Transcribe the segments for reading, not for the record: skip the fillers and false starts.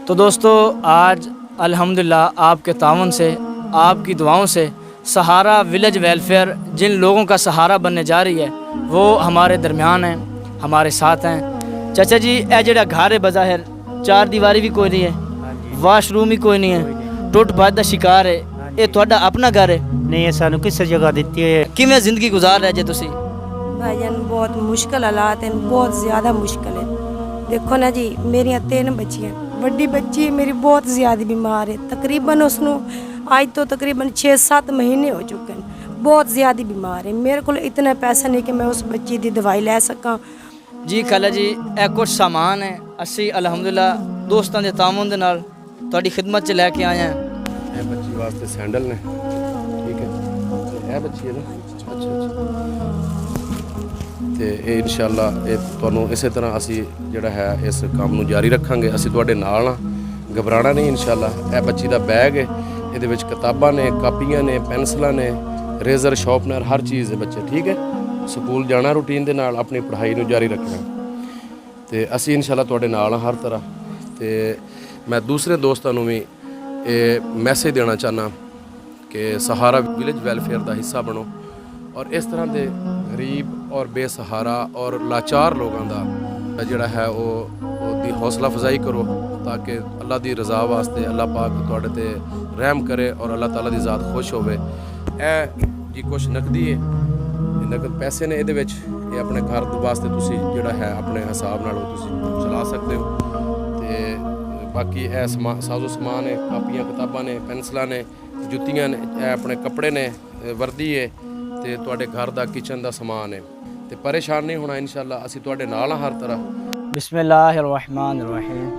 تو دوستو آج الحمدللہ آپ کے تعاون سے، آپ کی دعاؤں سے سہارا ولیج ویلفیئر جن لوگوں کا سہارا بننے جا رہی ہے وہ ہمارے درمیان ہیں، ہمارے ساتھ ہیں۔ چچا جی اے جڑا گھر ہے بظاہر چار دیواری بھی کوئی نہیں ہے، واش روم بھی کوئی نہیں ہے، ٹوٹ بھاج دا شکار ہے، یہ تہاڈا اپنا گھر ہے؟ نہیں سانو کس جگہ دیتی ہے۔ کیویں زندگی گزار رہے جے تسی؟ بھائی جان بہت مشکل حالات ہیں، بہت زیادہ مشکل ہے۔ دیکھو نا جی میری 3 بچیاں، بڑی بچی میری بہت زیادہ بیمار ہے، تقریباً اس نو آج تو تقریباً 6-7 مہینے ہو چکے ہیں، بہت زیادہ بیمار ہے۔ میرے کو اتنا پیسہ نہیں کہ میں اس بچی دی دوائی لے سکاں۔ جی خالہ جی اے کچھ سامان ہے، اسی الحمدللہ دوستاں دے تعاون دے نال تہاڈی خدمت چ لے کے آئے ہیں۔ اے بچی واسطے سینڈل نے، ٹھیک ہے، اے بچی ہے نا، اچھا تے اے انشاءاللہ اے تانوں اسی طرح اسی جڑا ہے اس کام نو جاری رکھاں گے، اسی تواڈے نال ہاں، گھبرانا نہیں انشاءاللہ۔ اے بچی دا بیگ ہے، یہ وچ کتاباں نے، کاپیاں نے، پینسلاں نے، ریزر شارپنر، ہر چیز ہے بچے، ٹھیک ہے۔ سکول جانا روٹین دے نال، اپنی پڑھائی نو جاری رکھنا تے اسی انشاءاللہ تواڈے نال ہاں ہر طرح۔ تے میں دوسرے دوستاں نو بھی میسیج دینا چاہنا کہ سہارا ولیج ویلفیئر دا حصہ بنو اور اس طرح دے غریب اور بے سہارا اور لاچار لوگاں دا جڑا ہے وہ دی حوصلہ افزائی کرو تاکہ اللہ دی رضا واسطے اللہ پاک تواڈے تے رحم کرے اور اللہ تعالیٰ دی ذات خوش ہوئے۔ اے جی کچھ نقدی ہے، نقد پیسے نے، یہ یہ اپنے گھر واسطے تسی جڑا ہے اپنے حساب نال تسی چلا سکتے ہو۔ تے باقی اے ساز و سامان ہے، کاپیاں کتاباں نے، پینسلاں نے، جتیاں نے، اے اپنے کپڑے نے، وردی ہے تے تواڈے گھر دا کچن دا سامان ہے تے پریشان نہیں ہونا انشاءاللہ، اسی تواڈے نال ہاں ہر طرح۔ بسم اللہ الرحمن الرحیم۔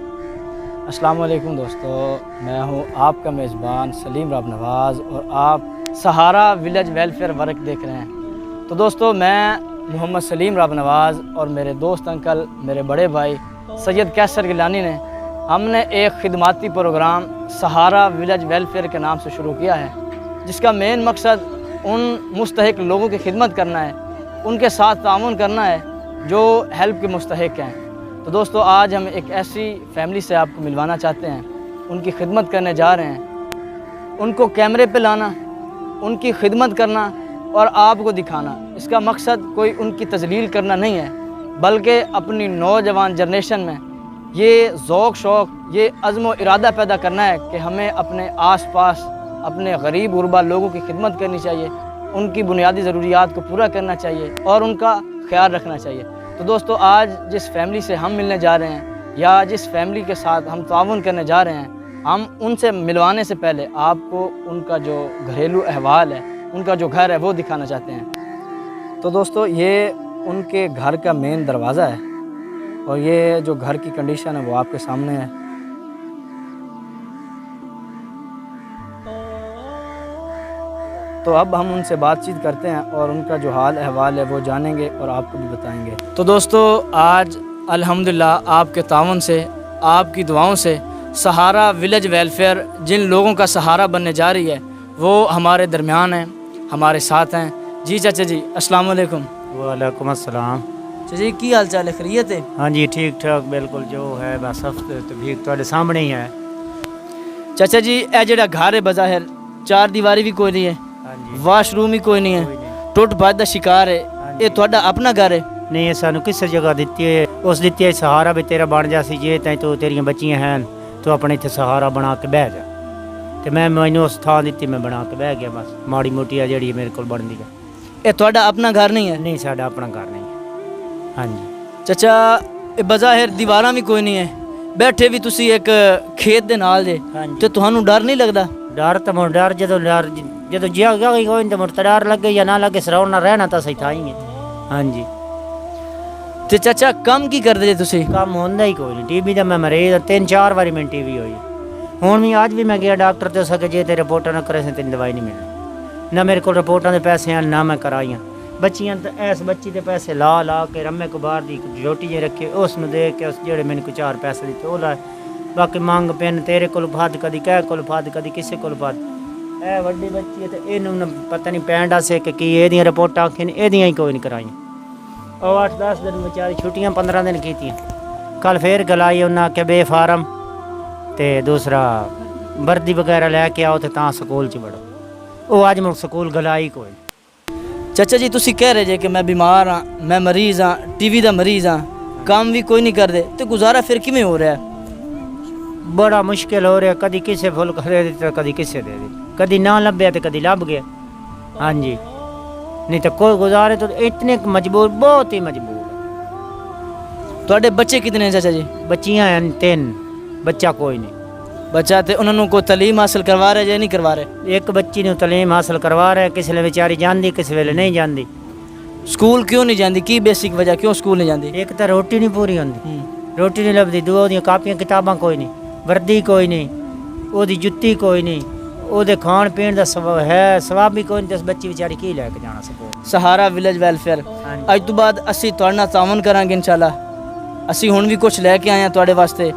السلام علیکم دوستو، میں ہوں آپ کا میزبان سلیم راب نواز اور آپ سہارا ولیج ویلفیئر ورک دیکھ رہے ہیں۔ تو دوستو میں محمد سلیم راب نواز اور میرے دوست انکل، میرے بڑے بھائی سید کیسر گیلانی نے ہم نے ایک خدماتی پروگرام سہارا ولیج ویلفیئر کے نام سے شروع کیا ہے، جس کا مین مقصد ان مستحق لوگوں کی خدمت کرنا ہے، ان کے ساتھ تعاون کرنا ہے جو ہیلپ کے مستحق ہیں۔ تو دوستو آج ہم ایک ایسی فیملی سے آپ کو ملوانا چاہتے ہیں، ان کی خدمت کرنے جا رہے ہیں، ان کو کیمرے پہ لانا، ان کی خدمت کرنا اور آپ کو دکھانا۔ اس کا مقصد کوئی ان کی تذلیل کرنا نہیں ہے، بلکہ اپنی نوجوان جنریشن میں یہ ذوق شوق، یہ عزم و ارادہ پیدا کرنا ہے کہ ہمیں اپنے آس پاس اپنے غریب غربا لوگوں کی خدمت کرنی چاہیے، ان کی بنیادی ضروریات کو پورا کرنا چاہیے اور ان کا خیال رکھنا چاہیے۔ تو دوستو آج جس فیملی سے ہم ملنے جا رہے ہیں یا جس فیملی کے ساتھ ہم تعاون کرنے جا رہے ہیں، ہم ان سے ملوانے سے پہلے آپ کو ان کا جو گھریلو احوال ہے، ان کا جو گھر ہے وہ دکھانا چاہتے ہیں۔ تو دوستو یہ ان کے گھر کا مین دروازہ ہے اور یہ جو گھر کی کنڈیشن ہے وہ آپ کے سامنے ہے۔ تو اب ہم ان سے بات چیت کرتے ہیں اور ان کا جو حال احوال ہے وہ جانیں گے اور آپ کو بھی بتائیں گے۔ تو دوستو آج الحمدللہ آپ کے تعاون سے، آپ کی دعاؤں سے سہارا ولیج ویلفیئر جن لوگوں کا سہارا بننے جا رہی ہے وہ ہمارے درمیان ہیں، ہمارے ساتھ ہیں۔ جی چچا جی السلام علیکم۔ وعلیکم السلام۔ چچا جی کی حال چال ہے، خیریت ہے؟ ہاں جی ٹھیک ٹھاک بالکل، جو ہے بس طبیعت تواڈے سامنے ہی ہے۔ چچا جی اے جڑا گھر ہے بظاہر چار دیواری بھی کوئی نہیں ہے، ہاں جی واش روم بھی کوئی نہیں ہے، ٹوٹ بھاج دا شکار ہے، یہ تہاڈا اپنا گھر ہے؟ نہیں سانو کس جگہ دیتی ہے، اس دیتی ہے سہارا بھی تیرا بن جا سی، جے تائیں تو تیریاں بچیاں ہیں تو اپنے اتنے سہارا بنا کے بہ جا، تو مینوں اس تھان دیتی، میں بنا کے بہ گیا، بس ماڑی موٹی ہے جڑی میرے کول بن دی ہے۔ یہ تہاڈا اپنا گھر نہیں ہے؟ نہیں ساڈا اپنا گھر نہیں ہے۔ ہاں جی چچا یہ بظاہر دیواراں بھی کوئی نہیں ہے، بیٹھے بھی تسی ایک کھیت دے نال جے، ہاں جی تے تہانوں ڈر نہیں لگدا؟ ڈر تو مڑ ڈر جدو جگہ کوئی تو مڑ ڈر لگے یا نہ لگے سراؤ نہ رہنا تو صحیح تھا ہی ہے۔ ہاں جی تے چچا کم کی کردے جے تسی؟ کام ہوندا ہی کوئی نہیں، ٹی وی دا میں مریض 3-4 باری میں ٹی وی ہوئی، ہوں بھی آج بھی میں گیا ڈاکٹر تے سکے جے تے رپورٹاں نہ کرے تین دوائی نہیں ملنی، نہ میرے کو رپورٹاں دے پیسے ہیں نہ میں کرائیاں، بچیاں ایس بچی دے پیسے لا لا کے رمے کو باہر دی روٹی جے رکھے اس نو دے کے اس جڑے میں کو 4 پیسے دیتے وہ لائے، باقی مانگ پین تیرے کول پھاد کدی کہہ کول پھاد کدی کسے کول پھاد۔ اے وڈی بچی ہے تے اینوں پتہ نہیں پینڈا سے کہ کی اے دیاں رپورٹاں کھن اے دیاں ہی کوئی نہیں کرائیاں، او 8-10 دن بیچاری چھٹیاں 15 دن کیتیاں، کل پھر گلائی انہاں کہ بے فارم ਤੇ ਦੂਸਰਾ ਵਰਦੀ ਵਗੈਰਾ ਲੈ ਕੇ ਆਓ ਤੇ ਤਾਂ ਸਕੂਲ 'ਚ ਵੜੋ। ਉਹ ਅੱਜ ਮੁੜ ਸਕੂਲ ਗਲਾਈ ਕੋਈ। ਚਾਚਾ ਜੀ ਤੁਸੀਂ ਕਹਿ ਰਹੇ ਜੇ ਕਿ ਮੈਂ ਬਿਮਾਰ ਹਾਂ, ਮੈਂ ਮਰੀਜ਼ ਹਾਂ, ਟੀਵੀ ਦਾ ਮਰੀਜ਼ ਹਾਂ, ਕੰਮ ਵੀ ਕੋਈ ਨਹੀਂ ਕਰਦੇ, ਤੇ ਗੁਜ਼ਾਰਾ ਫਿਰ ਕਿਵੇਂ ਹੋ ਰਿਹਾ ਹੈ? ਬੜਾ ਮੁਸ਼ਕਿਲ ਹੋ ਰਿਹਾ, ਕਦੀ ਕਿਸੇ ਫੁਲਕ ਦੇ ਦਿੱਤਾ, ਕਦੀ ਕਿਸੇ ਦੇ ਦਿੱਤਾ, ਕਦੀ ਨਾ ਲੱਭਿਆ ਤੇ ਕਦੀ ਲੱਭ ਗਿਆ। ਹਾਂਜੀ, ਨਹੀਂ ਤਾਂ ਕੋਈ ਗੁਜ਼ਾਰੇ ਤੋਂ ਇਤਨੇ ਮਜਬੂਰ, ਬਹੁਤ ਹੀ ਮਜਬੂਰ। ਤੁਹਾਡੇ ਬੱਚੇ ਕਿਤਨੇ ਚਾਚਾ ਜੀ? ਬੱਚੀਆਂ ਹਨ 3, ਬੱਚਾ ਕੋਈ ਨਹੀਂ। ਬੱਚਾ ਤੇ ਉਹਨਾਂ ਨੂੰ ਕੋਈ ਤਾਲੀਮ ਹਾਸਲ ਕਰਵਾ ਰਹੇ ਜਾਂ ਨਹੀਂ ਕਰਵਾ ਰਹੇ? ਇੱਕ ਬੱਚੀ ਨੂੰ ਤਾਲੀਮ ਹਾਸਲ ਕਰਵਾ ਰਿਹਾ, ਕਿਸੇ ਵੇਲੇ ਵਿਚਾਰੀ ਜਾਂਦੀ, ਕਿਸੇ ਵੇਲੇ ਨਹੀਂ ਜਾਂਦੀ। ਸਕੂਲ ਕਿਉਂ ਨਹੀਂ ਜਾਂਦੀ? ਕੀ ਬੇਸਿਕ ਵਜ੍ਹਾ ਕਿਉਂ ਸਕੂਲ ਨਹੀਂ ਜਾਂਦੀ? ਇੱਕ ਤਾਂ ਰੋਟੀ ਨਹੀਂ ਪੂਰੀ ਹੁੰਦੀ, ਰੋਟੀ ਨਹੀਂ ਲੱਭਦੀ, ਦੋ ਉਹਦੀਆਂ ਕਾਪੀਆਂ ਕਿਤਾਬਾਂ ਕੋਈ ਨਹੀਂ, ਵਰਦੀ ਕੋਈ ਨਹੀਂ, ਉਹਦੀ ਜੁੱਤੀ ਕੋਈ ਨਹੀਂ, ਉਹਦੇ ਖਾਣ ਪੀਣ ਦਾ ਸਵਾਬ ਵੀ ਕੋਈ ਨਹੀਂ। ਤੇ ਬੱਚੀ ਵਿਚਾਰੀ ਕੀ ਲੈ ਕੇ ਜਾਣਾ ਸਕੂਲ? ਸਹਾਰਾ ਵਿਲੇਜ ਵੈਲਫੇਅਰ ਅੱਜ ਤੋਂ ਬਾਅਦ ਅਸੀਂ ਤੁਹਾਡੇ ਨਾਲ ਤਾਵਨ ਕਰਾਂਗੇ ਇਨਸ਼ਾਅੱਲਾ। ਅਸੀਂ ਹੁਣ ਵੀ ਕੁਝ ਲੈ ਕੇ ਆਏ ਹਾਂ ਤੁਹਾਡੇ ਵਾਸਤੇ,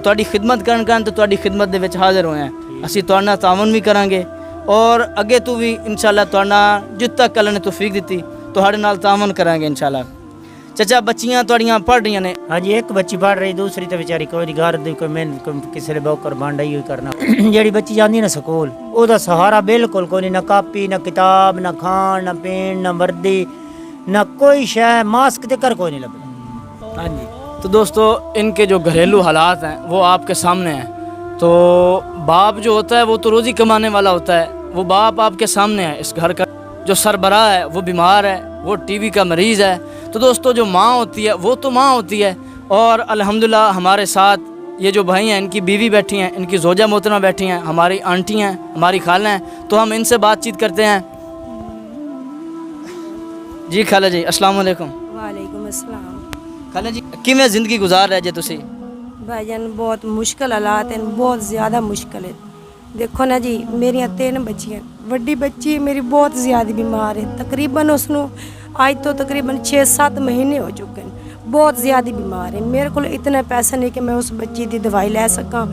ਤੁਹਾਡੀ ਖਿਦਮਤ ਕਰਨ ਤੇ ਤੁਹਾਡੀ ਖਿਦਮਤ ਦੇ ਵਿੱਚ ਹਾਜ਼ਰ ਹੋਏ ਹਾਂ। ਅਸੀਂ ਤੁਹਾਡੇ ਨਾਲ ਤਾਵਨ ਵੀ ਕਰਾਂਗੇ ਔਰ ਅੱਗੇ ਤੋਂ ਵੀ ਇਨਸ਼ਾਅੱਲਾ ਤੁਹਾਡੇ ਨਾਲ ਜਿੱਥੇ ਤੱਕ ਅੱਲਾ ਨੇ ਤੌਫੀਕ ਦਿੱਤੀ ਤੁਹਾਡੇ ਨਾਲ ਤਾਵਨ ਕਰਾਂਗੇ ਇਨਸ਼ਾਅੱਲਾ। ਚਾਚਾ ਬੱਚੀਆਂ ਤੁਹਾਡੀਆਂ ਪੜ੍ਹ ਰਹੀਆਂ ਨੇ? ਹਾਂਜੀ, ਇੱਕ ਬੱਚੀ ਪੜ੍ਹ ਰਹੀ, ਦੂਸਰੀ ਤੇ ਵਿਚਾਰੀ ਕੋਈ ਨਹੀਂ, ਘਰ ਦੀ ਕੋਈ ਮਿਹਨਤ ਕਿਸੇ ਦੇ ਬੌਕਰ ਬਾਂਡਾ ਹੀ ਕਰਨਾ। ਜਿਹੜੀ ਬੱਚੀ ਜਾਂਦੀ ਨਾ ਸਕੂਲ, ਉਹਦਾ ਸਹਾਰਾ ਬਿਲਕੁਲ ਕੋਈ ਨਹੀਂ, ਨਾ ਕਾਪੀ, ਨਾ ਕਿਤਾਬ, ਨਾ ਖਾਣ, ਨਾ ਪੀਣ, ਨਾ ਵਰਦੀ, ना कोई शय, मास्क देकर कोई नहीं लग रहा। हाँ जी। तो दोस्तों इनके जो घरेलू हालात हैं वो आपके सामने हैं। तो बाप जो होता है वो तो रोज़ी कमाने वाला होता है, वो बाप आपके सामने है। इस घर का जो सरबराह है वो बीमार है, वो टीबी का मरीज़ है। तो दोस्तों जो माँ होती है वो तो माँ होती है। और अल्हम्दुलिल्लाह हमारे साथ ये जो भाई हैं, इनकी बीवी बैठी हैं, इनकी ज़ोजा मोहतरमा बैठी हैं, हमारी आंटी हैं, हमारी खाला हैं। तो हम इनसे बातचीत करते हैं। जी खाला जी अस्सलाम वालेकुम। वालेकुम अस्सलाम। खाला जी किवें ज़िंदगी गुजार रहे जे तुसी? भाईजान बहुत मुश्किल हालात हैं, बहुत ज़्यादा मुश्किल है। देखो ना जी, मेरिया 3 बच्चियां, वड्डी बच्ची मेरी बहुत ज़्यादा बीमार है। तकरीबन उसनू आज तो तकरीबन 6-7 महीने हो चुके हैं। बहुत ज़्यादा बीमार है। मेरे को इतना पैसा नहीं कि मैं उस बच्ची की दवाई लै सकां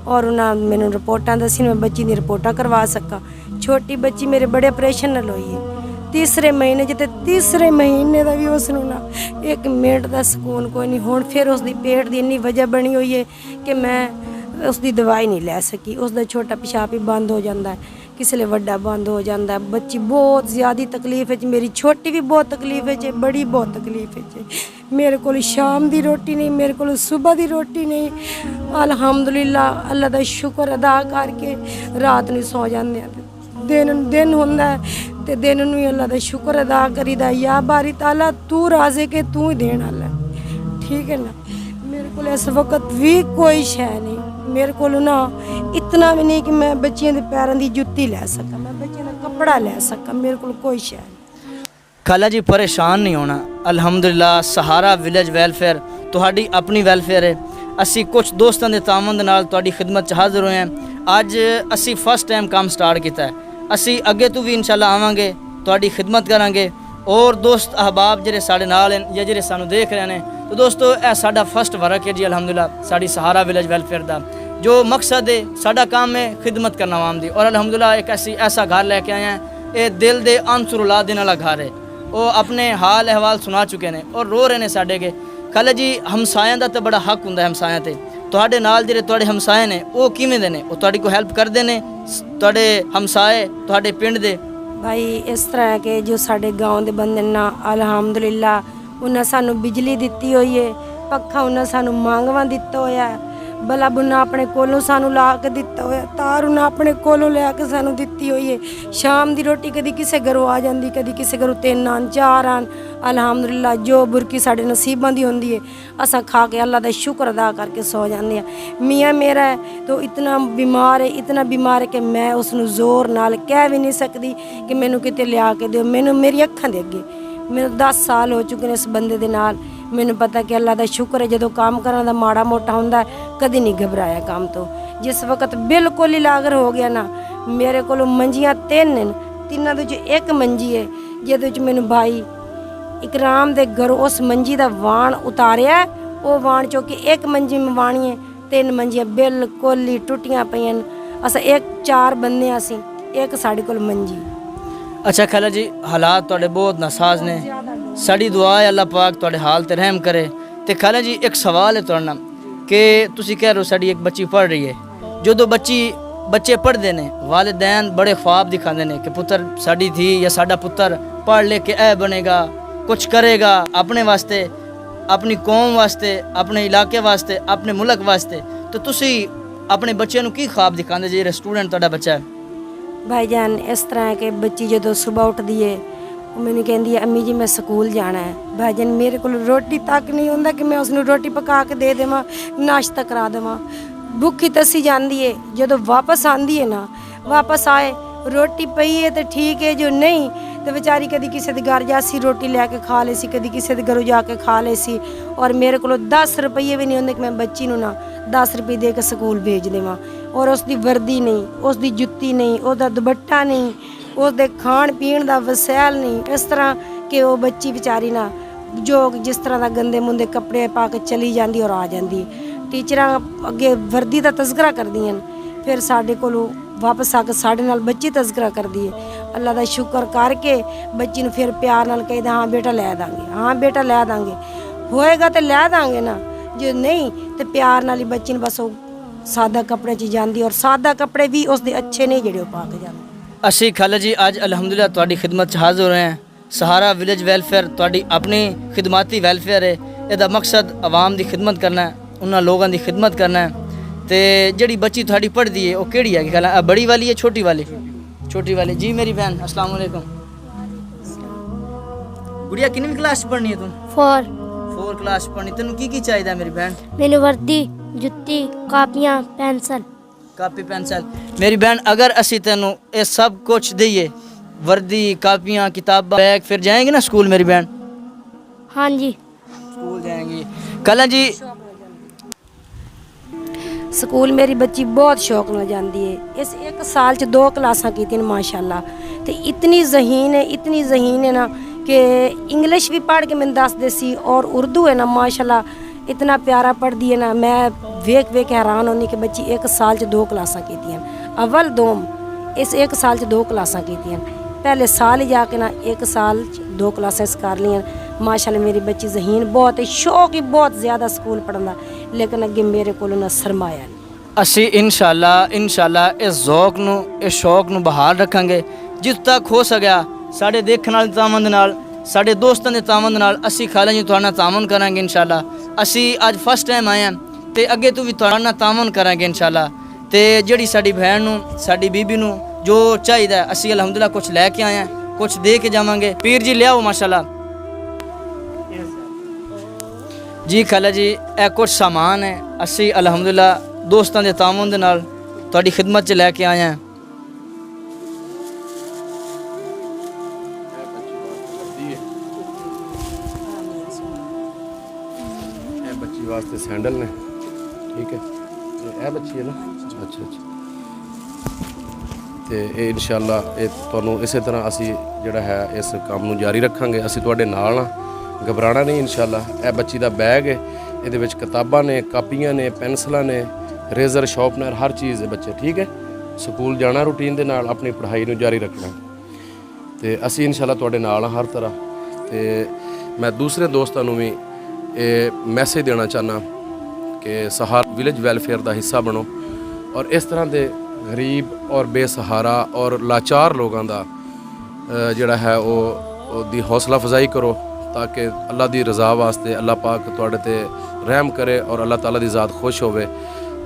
और उन्हें मैंने रिपोर्टां दसी मैं बच्ची दी रिपोर्टां करवा सकां। छोटी बच्ची मेरे बड़े ऑपरेशन नाल होई है। तीसरे महीने जिते तीसरे महीने का भी उसनू ना 1 मिनट का सुकून कोई नहीं। हुण फिर उसकी पेट की इन्नी वजह बनी हुई है कि मैं उसकी दवाई नहीं लै सकी। उसका छोटा पेशाब ही बंद हो जाता है, किसी ले वड्डा बंद हो जाता है। बच्ची बहुत ज़्यादा तकलीफ है, मेरी छोटी भी बहुत तकलीफ है, बड़ी बहुत तकलीफ है। मेरे को शाम की रोटी नहीं, मेरे को सुबह की रोटी नहीं। अल्हम्दुलिल्लाह अल्लाह का शुक्र अदा करके रात नहीं सौ जाते हैं। दिन होंदा है ते दिन नूं ही अल्लाह का शुक्र अदा करीदा। या बारी ताला तू राज़े के तू ही देण वाला, ठीक है ना। मेरे को इस वक्त भी कोई शय नहीं। मेरे को ना इतना भी नहीं कि मैं बच्चियों के पैरों की जुत्ती लै सकां, मैं बच्चियों का कपड़ा लै सकां। मेरे को कोई शय नहीं। खाला जी परेशान नहीं होना। अल्हम्दुलिल्लाह सहारा विलेज वैलफेयर तुहाडी अपनी वैलफेयर है। असी कुछ दोस्तों के तामन नाल तुहाडी खिदमत हाज़र हुए हैं। अज असी फर्स्ट टाइम काम स्टार्ट किया है। असी अगे तो भी इंशाल्लाह आवांगे, तुहाडी खिदमत करांगे। और दोस्त अहबाब जिहड़े साडे नाल हैं या जिहड़े सानू देख रहे हैं, तो दोस्तों यह साडा फर्स्ट वर्क है जी अल्हम्दुलिल्लाह साडी सहारा विलेज वैलफेयर का। जो मकसद है साडा काम है खिदमत करना आवाम दी। और अल्हम्दुलिल्लाह एक ऐसा घर लैके आए हैं, ये दिल दे आंसू रुला देने वाला घर है। वो अपने हाल अहवाल सुना चुके हैं और रो रहे हैं साडे के। खाला जी हमसायां दा तो बड़ा हक हुंदा है हमसायां ते। तुहाडे नाल जिहड़े तुहाडे हमसाए ने वो किवें दे ने? वो तुहाडी को हेल्प करदे ने तुहाडे हमसाए तुहाडे पिंड दे? भाई इस तरह है कि जो साडे गाँव के बंदे ना अल्हम्दुलिल्लाह उन्हें सानू बिजली दिती हुई है, पक्खा उन्हें सानू मांगवा दिता होया है, बल्ब उन्हें अपने कोलों सानू ला के दिता होया, तार उन्हें अपने कोलों लिया के सानू दिती हुई है। शाम की रोटी कदी किसी घरों आ जाती, कदी किसी घरों 3 आन 4 आन। अल्हम्दुलिल्लाह जो बुरकी साडे नसीबां दी होंदी है असां खा के अल्लाह दा शुक्र अदा करके सो जाते हैं। मियाँ मेरा है तो इतना बीमार है, इतना बीमार है कि मैं उसनू जोर नाल कह भी नहीं सकती कि मैनू किते लिया के दिओ। मैनू मेरी अखां दे अगे मेरे 10 साल हो चुके हैं इस बंदे दे नाल। मैनू पता कि अल्लाह दा शुक्र है, जो काम करने दा माड़ा मोटा होंदा है कदी नहीं घबराया काम तो। जिस वक्त बिल्कुल ही लागर हो गया ना, मेरे को मंजियां 3 हैं, 3 दे एक मंजी है जिहदे विच मैनू भाई इकराम दे घरों उस मंजी दा वाण उतारिया। वो वाण चो कि एक मंजी में वाणी है, 3 मंजियां बिल्कुल ही टुटियां पईयां। अस 4 बंदे असीं, एक साडे कोल मंजी। अच्छा खाला जी हालात तुहाडे बहुत नासाज ने, साड़ी दुआ है अल्लाह पाक तुहाडे हाल ते रहम करे। ते खाला जी एक सवाल है तुहाडे नाल कि तुसीं कह रहे हो साडी एक बच्ची पढ़ रही है, ਜਦੋਂ ਬੱਚੇ ਪੜ੍ਹਦੇ ਨੇ ਵਾਲਿदैन ਬੜੇ ख्वाब ਦਿਖਾਉਂਦੇ ਨੇ ਕਿ ਪੁੱਤਰ ਸਾਡੀ ਧੀ ਜਾਂ ਸਾਡਾ ਪੁੱਤਰ ਪੜ੍ਹ ਲੈ ਕੇ ਇਹ ਬਣੇਗਾ, ਕੁਝ ਕਰੇਗਾ ਆਪਣੇ ਵਾਸਤੇ, ਆਪਣੀ ਕੌਮ ਵਾਸਤੇ, ਆਪਣੇ ਇਲਾਕੇ ਵਾਸਤੇ, ਆਪਣੇ ਮੁਲਕ ਵਾਸਤੇ। ਤਾਂ ਤੁਸੀਂ ਆਪਣੇ ਬੱਚਿਆਂ ਨੂੰ ਕੀ ख्वाब ਦਿਖਾਉਂਦੇ ਜਿਹੜੇ ਸਟੂਡੈਂਟ ਤੁਹਾਡਾ ਬੱਚਾ ਹੈ? ਭਾਈਜਾਨ ਇਸ ਤਰ੍ਹਾਂ ਹੈ ਕਿ ਬੱਚੀ ਜਦੋਂ ਸਵੇਰ ਉੱਠਦੀ ਹੈ ਉਹ ਮੈਨੂੰ ਕਹਿੰਦੀ ਹੈ ਅੰਮੀ ਜੀ ਮੈਂ ਸਕੂਲ ਜਾਣਾ ਹੈ। ਭਾਈਜਾਨ ਮੇਰੇ ਕੋਲ ਰੋਟੀ ਤੱਕ ਨਹੀਂ ਹੁੰਦਾ ਕਿ ਮੈਂ ਉਸਨੂੰ ਰੋਟੀ ਪਕਾ ਕੇ ਦੇ ਦੇਵਾਂ, ਨਾਸ਼ਤਾ ਕਰਾ ਦੇਵਾਂ। ਭੁੱਖੀ ਤੱਸੀ ਜਾਂਦੀ ਹੈ, ਜਦੋਂ ਵਾਪਸ ਆਂਦੀ ਹੈ ਨਾ, ਵਾਪਸ ਆਏ ਰੋਟੀ ਪਈ ਹੈ ਤੇ ਠੀਕ ਹੈ, ਜੋ ਨਹੀਂ ਤੇ ਵਿਚਾਰੀ ਕਦੀ ਕਿਸੇ ਦੇ ਘਰ ਜਾਸੀ ਰੋਟੀ ਲੈ ਕੇ ਖਾ ਲਈ ਸੀ, ਕਦੀ ਕਿਸੇ ਦੇ ਘਰੋਂ ਜਾ ਕੇ ਖਾ ਲਈ ਸੀ। ਔਰ ਮੇਰੇ ਕੋਲ 10 ਰੁਪਏ ਵੀ ਨਹੀਂ ਹੁੰਦੇ ਕਿ ਮੈਂ ਬੱਚੀ ਨੂੰ ਨਾ 10 ਰੁਪਏ ਦੇ ਕੇ ਸਕੂਲ ਭੇਜ ਦੇਵਾਂ। ਔਰ ਉਸ ਦੀ ਵਰਦੀ ਨਹੀਂ, ਉਸ ਦੀ ਜੁੱਤੀ ਨਹੀਂ, ਉਹਦਾ ਦੁਪੱਟਾ ਨਹੀਂ, ਉਹਦੇ ਖਾਣ ਪੀਣ ਦਾ ਵਸੈਲ ਨਹੀਂ। ਇਸ ਤਰ੍ਹਾਂ ਕਿ ਉਹ ਬੱਚੀ ਵਿਚਾਰੀ ਨਾ ਜੋ ਜਿਸ ਤਰ੍ਹਾਂ ਦਾ ਗੰਦੇ ਮੁੰਦੇ ਕੱਪੜੇ ਪਾ ਕੇ ਚਲੀ ਜਾਂਦੀ ਔਰ ਆ ਜਾਂਦੀ। ਟੀਚਰਾਂ ਅੱਗੇ ਵਰਦੀ ਦਾ ਤਜ਼ਕਰਾ ਕਰਦੀਆਂ ਨੇ, ਫਿਰ ਸਾਡੇ ਕੋਲੋਂ ਵਾਪਸ ਆ ਕੇ ਸਾਡੇ ਨਾਲ ਬੱਚੀ ਤਜ਼ਕਰਾ ਕਰਦੀ ਹੈ। ਅੱਲਾ ਦਾ ਸ਼ੁਕਰ ਕਰਕੇ ਬੱਚੀ ਨੂੰ ਫਿਰ ਪਿਆਰ ਨਾਲ ਕਹਿੰਦਾ ਹਾਂ ਬੇਟਾ ਲੈ ਦਾਂਗੇ, ਹਾਂ ਬੇਟਾ ਲੈ ਦਾਂਗੇ, ਹੋਏਗਾ ਤੇ ਲੈ ਦਾਂਗੇ ਨਾ, ਜੇ ਨਹੀਂ ਤੇ ਪਿਆਰ ਨਾਲ ਹੀ ਬੱਚੀ ਨੂੰ ਬਸ ਉਹ ਸਾਦਾ ਕੱਪੜੇ 'ਚ ਜਾਂਦੀ। ਔਰ ਸਾਦਾ ਕੱਪੜੇ ਵੀ ਉਸ ਦੇ ਅੱਛੇ ਨਹੀਂ ਜਿਹੜੇ ਉਹ ਪਾ ਕੇ ਜਾਂਦੇ। ਅਸੀਂ ਖਾਲਾ ਜੀ ਅੱਜ ਅਲਹਮਦੁਲਿਲਾ ਤੁਹਾਡੀ ਖਿਦਮਤ 'ਚ ਹਾਜ਼ਰ ਹੋਏ ਹਾਂ। ਸਹਾਰਾ ਵਿਲੇਜ ਵੈਲਫੇਅਰ ਤੁਹਾਡੀ ਆਪਣੀ ਖਿਦਮਾਤੀ ਵੈਲਫੇਅਰ ਹੈ। ਇਹਦਾ ਮਕਸਦ ਆਵਾਮ ਦੀ ਖਿਦਮਤ ਕਰਨਾ ਹੈ, ਉਹਨਾਂ ਲੋਕਾਂ ਦੀ ਖਿਦਮਤ ਕਰਨਾ ਹੈ। ਤੇ ਜਿਹੜੀ ਬੱਚੀ ਤੁਹਾਡੀ ਪੜ੍ਹਦੀ ਹੈ ਉਹ ਕਿਹੜੀ ਹੈ ਖਾਲਾ, ਬੜੀ ਵਾਲੀ ਹੈ ਛੋਟੀ ਵਾਲੀ? ਛੋਟੀ ਵਾਲੀ। ਜੀ ਮੇਰੀ ਬहन अस्सलाम वालेकुम। गुड़िया कितनी क्लास पढ़नी है तुम? 4 क्लास पढ़नी। तेन की चाहिए मेरी बहन? मैंने वर्दी, जुत्ती, कापियाँ, पेंसिल। Copy pencil. मेरी बहन अगर असी तेनों ये सब कुछ दईए, वर्दी, कापियाँ, किताब, बैग, फिर जाएंगे ना स्कूल मेरी बहन? हाँ जी। स्कूल जाएंगी। कल जी ਸਕੂਲ ਮੇਰੀ ਬੱਚੀ ਬਹੁਤ ਸ਼ੌਕ ਨਾਲ ਜਾਂਦੀ ਹੈ। ਇਸ ਇੱਕ ਸਾਲ 'ਚ 2 ਕਲਾਸਾਂ ਕੀਤੀਆਂ ਨੇ ਮਾਸ਼ਾਅੱਲਾ। ਤੇ ਇਤਨੀ ਜ਼ਹੀਨ ਹੈ ਨਾ ਕਿ ਇੰਗਲਿਸ਼ ਵੀ ਪੜ੍ਹ ਕੇ ਮੈਨੂੰ ਦੱਸਦੇ ਸੀ ਔਰ ਉਰਦੂ ਹੈ ਨਾ ਮਾਸ਼ਾਅੱਲਾ ਇਤਨਾ ਪਿਆਰਾ ਪੜ੍ਹਦੀ ਹੈ ਨਾ। ਮੈਂ ਵੇਖ ਕੇ ਹੈਰਾਨ ਹੁੰਦੀ ਕਿ ਬੱਚੀ ਇੱਕ ਸਾਲ 'ਚ 2 ਕਲਾਸਾਂ ਕੀਤੀਆਂ, ਅਵਲ ਦੋਮ। ਇਸ ਇੱਕ ਸਾਲ 'ਚ 2 ਕਲਾਸਾਂ ਕੀਤੀਆਂ। ਪਹਿਲੇ ਸਾਲ ਹੀ ਜਾ ਕੇ ਨਾ 1 ਸਾਲ 'ਚ 2 ਕਲਾਸਾਂ ਕਰ ਲਈਆਂ। ਮਾਸ਼ਾਅੱਲਾ ਮੇਰੀ ਬੱਚੀ ਜ਼ਹੀਨ ਬਹੁਤ ਹੈ, ਸ਼ੌਕ ਹੀ ਬਹੁਤ ਜ਼ਿਆਦਾ ਸਕੂਲ ਪੜ੍ਹਨ ਦਾ, ਲੇਕਿਨ ਅੱਗੇ ਮੇਰੇ ਕੋਲ ਨਾ ਸਰਮਾਇਆ ਨਹੀਂ। ਅਸੀਂ ਇਨਸ਼ਾਅੱਲਾ ਇਸ ਜ਼ੌਕ ਨੂੰ, ਇਸ ਸ਼ੌਕ ਨੂੰ ਬਹਾਲ ਰੱਖਾਂਗੇ ਜਿੱਥੇ ਤੱਕ ਹੋ ਸਕਿਆ। ਸਾਡੇ ਦੇਖਣ ਵਾਲੇ ਤਾਮਨ ਦੇ ਨਾਲ, ਸਾਡੇ ਦੋਸਤਾਂ ਦੇ ਤਾਮਨ ਦੇ ਨਾਲ ਅਸੀਂ ਖਾਲਾ ਜੀ ਤੁਹਾਡੇ ਨਾਲ ਤਾਮਨ ਕਰਾਂਗੇ ਇਨਸ਼ਾਅੱਲਾ। ਅਸੀਂ ਅੱਜ ਫਸਟ ਟਾਈਮ ਆਏ ਹਾਂ ਤੇ ਅੱਗੇ ਤੋਂ ਵੀ ਤੁਹਾਡੇ ਨਾਲ ਤਾਮਨ ਕਰਾਂਗੇ ਇਨਸ਼ਾਅੱਲਾ। ਤੇ ਜਿਹੜੀ ਸਾਡੀ ਭੈਣ ਨੂੰ, ਸਾਡੀ ਬੀਬੀ ਨੂੰ ਜੋ ਚਾਹੀਦਾ ਅਸੀਂ ਅਲਹਮਦੁਲਿਲਾ ਕੁਝ ਲੈ ਕੇ ਆਏ ਹਾਂ, ਕੁਝ ਦੇ ਕੇ ਜਾਵਾਂਗੇ। ਪੀਰ ਜੀ ਲਿਆਓ ਮਾਸ਼ਾਅੱਲਾ। ਜੀ ਖਾਲਾ ਜੀ ਇਹ ਕੁਝ ਸਾਮਾਨ ਹੈ, ਅਸੀਂ ਅਲਹਮਦੁਲਿਲਾ ਦੋਸਤਾਂ ਦੇ ਤਾਮਨ ਦੇ ਨਾਲ ਤੁਹਾਡੀ ਖਿਦਮਤ 'ਚ ਲੈ ਕੇ ਆਏ ਹਾਂ। ਇਹ ਬੱਚੀ ਵਾਸਤੇ ਸੈਂਡਲ ਨੇ, ਠੀਕ ਹੈ। ਇਹ ਬੱਚੀ ਹੈ ਨਾ, ਅੱਛਾ। ਤੇ ਇਹ ਇਨਸ਼ਾਅੱਲਾ ਇਹ ਤੁਹਾਨੂੰ ਇਸੇ ਤਰ੍ਹਾਂ ਅਸੀਂ ਜਿਹੜਾ ਹੈ ਇਸ ਕੰਮ ਨੂੰ ਜਾਰੀ ਰੱਖਾਂਗੇ। ਅਸੀਂ ਤੁਹਾਡੇ ਨਾਲ ਹਾਂ, ਘਬਰਾਉਣਾ ਨਹੀਂ ਇਨਸ਼ਾਅੱਲਾ। ਇਹ ਬੱਚੀ ਦਾ ਬੈਗ ਹੈ, ਇਹਦੇ ਵਿੱਚ ਕਿਤਾਬਾਂ ਨੇ, ਕਾਪੀਆਂ ਨੇ, ਪੈਨਸਲਾਂ ਨੇ, ਰੇਜ਼ਰ, ਸ਼ਾਰਪਨਰ, ਹਰ ਚੀਜ਼ ਹੈ ਬੱਚੇ, ਠੀਕ ਹੈ। ਸਕੂਲ ਜਾਣਾ ਰੂਟੀਨ ਦੇ ਨਾਲ, ਆਪਣੀ ਪੜ੍ਹਾਈ ਨੂੰ ਜਾਰੀ ਰੱਖਣਾ ਤੇ ਅਸੀਂ ਇਨਸ਼ਾਅੱਲਾ ਤੁਹਾਡੇ ਨਾਲ ਹਾਂ ਹਰ ਤਰ੍ਹਾਂ। ਤੇ ਮੈਂ ਦੂਸਰੇ ਦੋਸਤਾਂ ਨੂੰ ਵੀ ਇਹ ਮੈਸੇਜ ਦੇਣਾ ਚਾਹੁੰਦਾ ਕਿ ਸਹਾਰਾ ਵਿਲੇਜ ਵੈਲਫੇਅਰ ਦਾ ਹਿੱਸਾ ਬਣੋ ਔਰ ਇਸ ਤਰ੍ਹਾਂ ਦੇ ਗਰੀਬ ਔਰ ਬੇਸਹਾਰਾ ਔਰ ਲਾਚਾਰ ਲੋਕਾਂ ਦਾ ਜਿਹੜਾ ਹੈ ਉਹਦੀ ਹੌਸਲਾ ਅਫਜ਼ਾਈ ਕਰੋ ਤਾਂ ਕਿ ਅੱਲਾ ਦੀ ਰਜ਼ਾ ਵਾਸਤੇ ਅੱਲਾ ਪਾਕ ਤੁਹਾਡੇ ਤੇ ਰਹਿਮ ਕਰੇ ਔਰ ਅੱਲਾਹ ਤਾਲਾ ਦੀ ਜ਼ਾਤ ਖੁਸ਼ ਹੋਵੇ।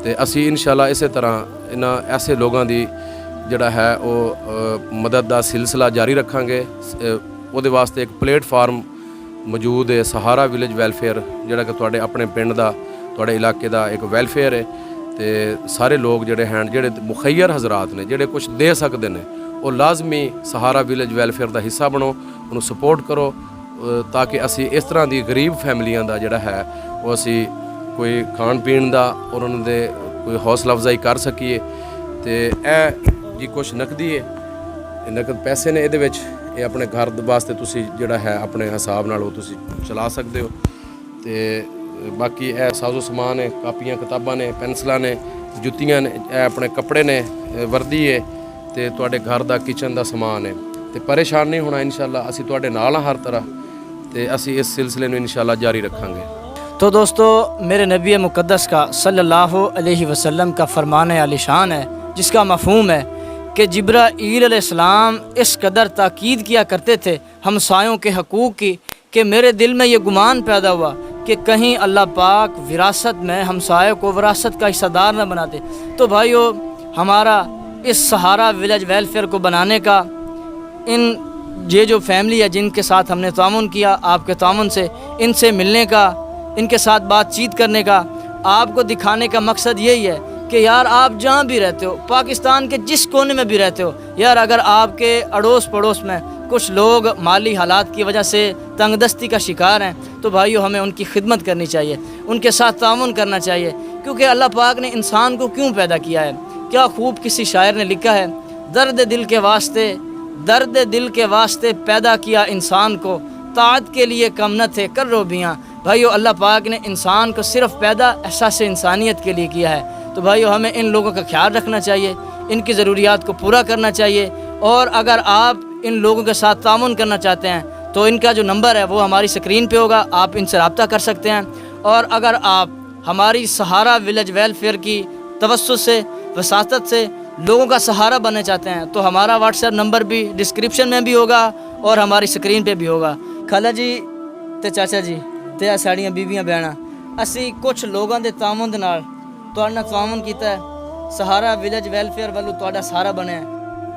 ਤੇ ਅਸੀਂ ਇਨਸ਼ਾਅੱਲਾ ਇਸੇ ਤਰ੍ਹਾਂ ਇਹਨਾਂ ਐਸੇ ਲੋਕਾਂ ਦੀ ਜਿਹੜਾ ਹੈ ਉਹ ਮਦਦ ਦਾ ਸਿਲਸਿਲਾ ਜਾਰੀ ਰੱਖਾਂਗੇ। ਉਹਦੇ ਵਾਸਤੇ ਇੱਕ ਪਲੇਟਫਾਰਮ ਮੌਜੂਦ ਹੈ, ਸਹਾਰਾ ਵਿਲੇਜ ਵੈਲਫੇਅਰ, ਜਿਹੜਾ ਕਿ ਤੁਹਾਡੇ ਆਪਣੇ ਪਿੰਡ ਦਾ, ਤੁਹਾਡੇ ਇਲਾਕੇ ਦਾ ਇੱਕ ਵੈਲਫੇਅਰ ਹੈ। ਤੇ ਸਾਰੇ ਲੋਕ ਜਿਹੜੇ ਹਨ, ਜਿਹੜੇ ਮੁਖੱਯਰ ਹਜ਼ਰਾਤ ਨੇ, ਜਿਹੜੇ ਕੁਝ ਦੇ ਸਕਦੇ ਨੇ, ਉਹ ਲਾਜ਼ਮੀ ਸਹਾਰਾ ਵਿਲੇਜ ਵੈਲਫੇਅਰ ਦਾ ਹਿੱਸਾ ਬਣੋ, ਉਹਨੂੰ ਸਪੋਰਟ ਕਰੋ ਤਾਂ ਕਿ ਅਸੀਂ ਇਸ ਤਰ੍ਹਾਂ ਦੀ ਗਰੀਬ ਫੈਮਲੀਆਂ ਦਾ ਜਿਹੜਾ ਹੈ ਉਹ ਅਸੀਂ ਕੋਈ ਖਾਣ ਪੀਣ ਦਾ ਔਰ ਉਹਨਾਂ ਦੇ ਕੋਈ ਹੌਸਲਾ ਅਫਜ਼ਾਈ ਕਰ ਸਕੀਏ। ਤੇ ਇਹ ਜੀ ਕੁਛ ਨਕਦੀ ਹੈ, ਨਕਦ ਪੈਸੇ ਨੇ ਇਹਦੇ ਵਿੱਚ। ਇਹ ਆਪਣੇ ਘਰ ਵਾਸਤੇ ਤੁਸੀਂ ਜਿਹੜਾ ਹੈ ਆਪਣੇ ਹਿਸਾਬ ਨਾਲ ਉਹ ਤੁਸੀਂ ਚਲਾ ਸਕਦੇ ਹੋ। ਤੇ ਬਾਕੀ ਇਹ ਸਾਜ਼ੋ ਸਮਾਨ ਹੈ, ਕਾਪੀਆਂ ਕਿਤਾਬਾਂ ਨੇ, ਪੈਨਸਲਾਂ ਨੇ, ਜੁੱਤੀਆਂ ਨੇ, ਇਹ ਆਪਣੇ ਕੱਪੜੇ ਨੇ, ਵਰਦੀ ਹੈ ਤੇ ਤੁਹਾਡੇ ਘਰ ਦਾ ਕਿਚਨ ਦਾ ਸਮਾਨ ਹੈ। ਤੇ ਪਰੇਸ਼ਾਨ ਨਹੀਂ ਹੋਣਾ ਇਨਸ਼ਾਅੱਲਾ, ਅਸੀਂ ਤੁਹਾਡੇ ਨਾਲ ਹਾਂ ਹਰ ਤਰ੍ਹਾਂ। ਤੇ ਅਸੀਂ ਇਸ ਸਿਲਸਿਲੇ ਨੂੰ ਇਨਸ਼ਾਅੱਲਾ ਜਾਰੀ ਰੱਖਾਂਗੇ। تو دوستو میرے نبی مقدس کا صلی اللہ علیہ وسلم کا فرمان عالی شان ہے، جس کا مفہوم ہے کہ جبرائیل علیہ السلام اس قدر تاکید کیا کرتے تھے ہمسایوں کے حقوق کی کہ میرے دل میں یہ گمان پیدا ہوا کہ کہیں اللہ پاک وراثت میں ہمسایوں کو وراثت کا حصہ دار نہ بناتے۔ تو بھائیو، ہمارا اس سہارا ولیج ویلفیئر کو بنانے کا، یہ جو فیملی ہے جن کے ساتھ ہم نے تعاون کیا آپ کے تعاون سے، ان سے ملنے کا، ان کے ساتھ بات چیت کرنے کا، آپ کو دکھانے کا مقصد یہی ہے کہ یار آپ جہاں بھی رہتے ہو، پاکستان کے جس کونے میں بھی رہتے ہو، یار اگر آپ کے اڑوس پڑوس میں کچھ لوگ مالی حالات کی وجہ سے تنگ دستی کا شکار ہیں تو بھائیو ہمیں ان کی خدمت کرنی چاہیے، ان کے ساتھ تعاون کرنا چاہیے، کیونکہ اللہ پاک نے انسان کو کیوں پیدا کیا ہے؟ کیا خوب کسی شاعر نے لکھا ہے، درد دل کے واسطے پیدا کیا انسان کو، طاعت کے لیے کم نہ تھے کروبیاں۔ بھائیو، اللہ پاک نے انسان کو صرف پیدا احساس انسانیت کے لیے کیا ہے۔ تو بھائیو، ہمیں ان لوگوں کا خیال رکھنا چاہیے، ان کی ضروریات کو پورا کرنا چاہیے، اور اگر آپ ان لوگوں کے ساتھ تعاون کرنا چاہتے ہیں تو ان کا جو نمبر ہے وہ ہماری اسکرین پہ ہوگا، آپ ان سے رابطہ کر سکتے ہیں۔ اور اگر آپ ہماری سہارا ولیج ویلفیئر کی توسط سے، وساطت سے لوگوں کا سہارا بننا چاہتے ہیں تو ہمارا واٹس ایپ نمبر بھی ڈسکرپشن میں بھی ہوگا اور ہماری اسکرین پہ بھی ہوگا۔ خالہ جی تے چاچا جی تے ساڑیاں بیویاں بہناں، اسی کچھ لوگوں دے تعاون دے نال تہاڈے نال تعاون کیتا ہے، سہارا ولیج ویلفیئر والوں تہاڈا سہارا بنیا ہے۔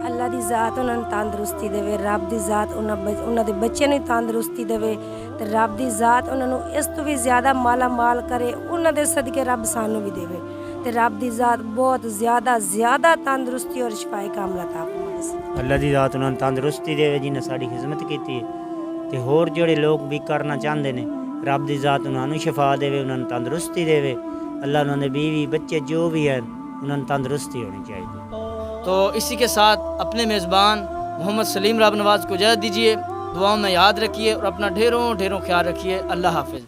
اللہ دی ذات انہاں نوں تندرستی دیوے، رب دی ذات انہاں دے بچیاں نوں تندرستی دیوے، تے رب دی ذات انہاں نوں اس تو بھی زیادہ مالا مال کرے، انہاں دے صدقے رب سانوں بھی دیوے، تے رب دی ذات بہت زیادہ تندرستی اور شفائے کاملہ عطا فرمائے۔ اللہ دی ذات انہاں نوں تندرستی دے جنہیں ساری خدمت کیتی ہے، تے ہور جڑے لوگ بھی کرنا چاہندے نے، رب دی ذات انہاں نوں شفا دے، انہاں نوں تندرستی دے، اللہ انہاں دے بیوی بچے جو بھی ہیں انہاں نوں تندرستی ہونی چاہیے۔ تو اسی کے ساتھ اپنے میزبان محمد سلیم راب نواز کو اجازت دیجیے، دعاؤں میں یاد رکھیے اور اپنا ڈھیروں خیال رکھیے۔ اللہ حافظ۔